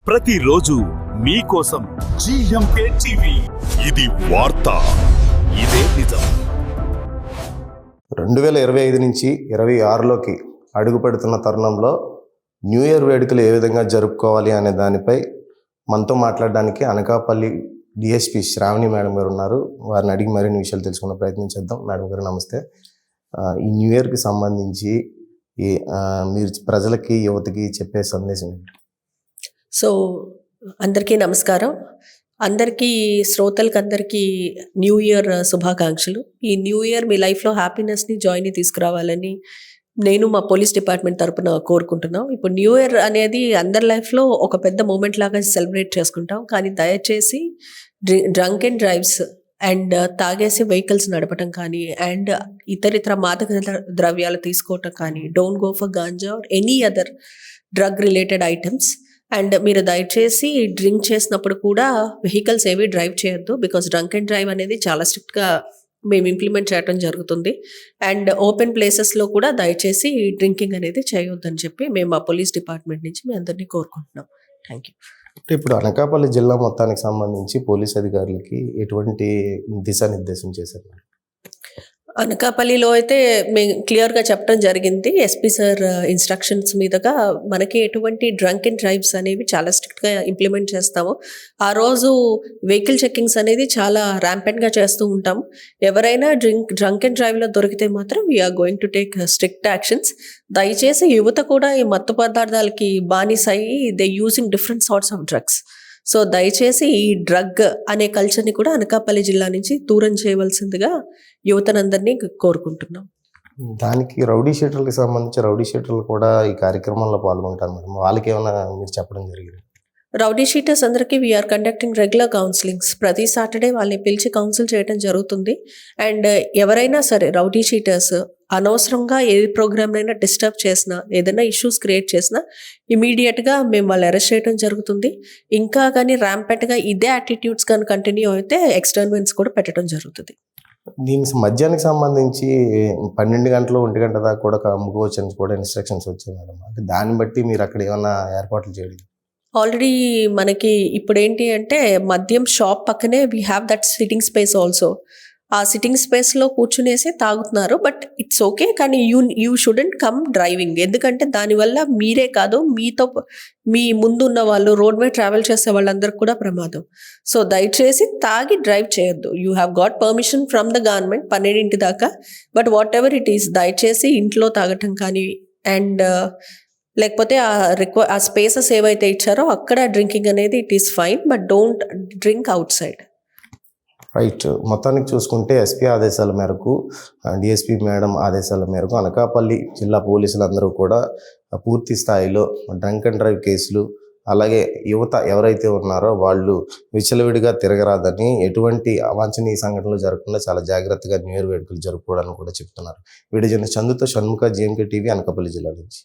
ప్రతిరోజు మీకోసం GMK TV. ఇది వార్త, ఇదే నిజం. 2025 నుంచి 26లోకి అడుగు పెడుతున్న తరుణంలో న్యూ ఇయర్ వేడుకలు ఏ విధంగా జరుపుకోవాలి అనే దానిపై మనతో మాట్లాడడానికి అనకాపల్లి డిఎస్పి శ్రావణి మేడం గారు ఉన్నారు. వారిని అడిగి మరిన్ని విషయాలు తెలుసుకునే ప్రయత్నం చేద్దాం. మేడం గారు నమస్తే. ఈ న్యూ ఇయర్కి సంబంధించి మీరు ప్రజలకి, యువతకి చెప్పే సందేశం ఏంటి? సో అందరికీ నమస్కారం. అందరికీ శ్రోతలకు అందరికీ న్యూ ఇయర్ శుభాకాంక్షలు. ఈ న్యూ ఇయర్ మీ లైఫ్లో హ్యాపీనెస్ని, జాయ్ని తీసుకురావాలని నేను మా పోలీస్ డిపార్ట్మెంట్ తరపున కోరుకుంటున్నాం. ఇప్పుడు న్యూ ఇయర్ అనేది అందరి లైఫ్లో ఒక పెద్ద మూమెంట్ లాగా సెలబ్రేట్ చేసుకుంటాం. కానీ దయచేసి డ్రంక్ అండ్ డ్రైవ్స్ అండ్ తాగేసి వెహికల్స్ నడపటం కానీ అండ్ ఇతరితర మాదక ద్రవ్యాలు తీసుకోవటం కానీ, don't go for ganja or any other drug related items. And మీరు దయచేసి డ్రింక్ చేసినప్పుడు కూడా వెహికల్స్ ఏవి డ్రైవ్ చేయొద్దు. బికాస్ డ్రంక్ అండ్ డ్రైవ్ అనేది చాలా స్ట్రిక్ట్గా మేము ఇంప్లిమెంట్ చేయడం జరుగుతుంది. అండ్ ఓపెన్ ప్లేసెస్లో కూడా దయచేసి డ్రింకింగ్ అనేది చేయొద్దని చెప్పి మేము మా పోలీస్ డిపార్ట్మెంట్ నుంచి మీ అందరినీ కోరుకుంటున్నాం. Thank you. ఇప్పుడు అనకాపల్లి జిల్లా మొత్తానికి సంబంధించి పోలీస్ అధికారులకి ఎటువంటి దిశానిర్దేశం చేశారు? అనకాపల్లిలో అయితే మేము క్లియర్గా చెప్పడం జరిగింది. ఎస్పీ సార్ ఇన్స్ట్రక్షన్స్ మీదుగా మనకి ఎటువంటి డ్రంక్ అండ్ డ్రైవ్స్ అనేవి చాలా స్ట్రిక్ట్గా ఇంప్లిమెంట్ చేస్తాము. ఆ రోజు వెహికల్ చెక్కింగ్స్ అనేది చాలా ర్యాంపెంట్గా చేస్తూ ఉంటాము. ఎవరైనా డ్రంక్ అండ్ డ్రైవ్లో దొరికితే మాత్రం we're going to take strict actions. దయచేసి యువత కూడా ఈ మత్తు పదార్థాలకి బానిస అయ్యి they using different sorts of drugs. So దయచేసి ఈ డ్రగ్ అనే కల్చర్ని కూడా అనకాపల్లి జిల్లా నుంచి దూరం చేయవలసిందిగా యువతనందరినీ కోరుకుంటున్నాం. దానికి రౌడీ షీటర్లకు సంబంధించి రౌడీ షీటర్లు కూడా ఈ కార్యక్రమంలో పాల్గొంటారు మేడం. వాళ్ళకి ఏమైనా మీరు చెప్పడం జరిగింది? రౌడీ షీటర్స్ అందరికీ వీఆర్ కండక్టింగ్ రెగ్యులర్ కౌన్సిలింగ్స్. ప్రతి సాటర్డే వాళ్ళని పిలిచి కౌన్సిల్ చేయడం జరుగుతుంది. అండ్ ఎవరైనా సరే రౌడీ షీటర్స్ అనవసరంగా ఏ ప్రోగ్రామ్ అయినా డిస్టర్బ్ చేసినా, ఏదైనా ఇష్యూస్ క్రియేట్ చేసినా ఇమీడియట్గా మేము వాళ్ళు అరెస్ట్ చేయడం జరుగుతుంది. ఇంకా కానీ ర్యాంపెంట్గా ఇదే యాటిట్యూడ్స్ కానీ కంటిన్యూ అయితే ఎక్స్టర్న్మెంట్స్ కూడా పెట్టడం జరుగుతుంది. దీనికి మద్యానికి సంబంధించి 12 గంటలు 1 గంట దాకా కూడా అమ్ముకోవచ్చు అని కూడా ఇన్స్ట్రక్షన్స్ వచ్చాయి మేడం. అంటే దాన్ని బట్టి మీరు అక్కడ ఏమైనా ఏర్పాట్లు చేయడం? ఆల్రెడీ మనకి ఇప్పుడు ఏంటి అంటే మద్యం షాప్ పక్కనే we have that sitting space also. ఆ సిట్టింగ్ స్పేస్లో కూర్చునేసి తాగుతున్నారు. బట్ ఇట్స్ ఓకే, కానీ యూ షుడెంట్ కమ్ డ్రైవింగ్. ఎందుకంటే దానివల్ల మీరే కాదు, మీతో మీ ముందు ఉన్న వాళ్ళు, రోడ్ మీద ట్రావెల్ చేసే వాళ్ళందరికీ కూడా ప్రమాదం. సో దయచేసి తాగి డ్రైవ్ చేయొద్దు. You have got permission from the government 12 దాకా. But what ever it is, దయచేసి ఇంట్లో తాగటం కానీ అండ్ లేకపోతే ఆ స్పేసెస్ ఏవైతే ఇచ్చారో అక్కడ డ్రింకింగ్ అనేది it is fine, but don't drink out side. Right. మొత్తానికి చూసుకుంటే ఎస్పీ ఆదేశాల మేరకు, డిఎస్పీ మేడం ఆదేశాల మేరకు అనకాపల్లి జిల్లా పోలీసులందరూ కూడా పూర్తి స్థాయిలో డ్రంక్ అండ్ డ్రైవ్ కేసులు, అలాగే యువత ఎవరైతే ఉన్నారో వాళ్ళు విచ్చలవిడిగా తిరగరాదని, ఎటువంటి అవాంఛనీయ సంఘటనలు జరగకుండా చాలా జాగ్రత్తగా న్యూ ఇయర్ వేడుకలు జరుపుకోవడానికి కూడా చెప్తున్నారు. వీడియో జర్నలిస్ట్ చందుతో షణ్ముఖ, జిఎంకే టీవీ, అనకాపల్లి జిల్లా నుంచి.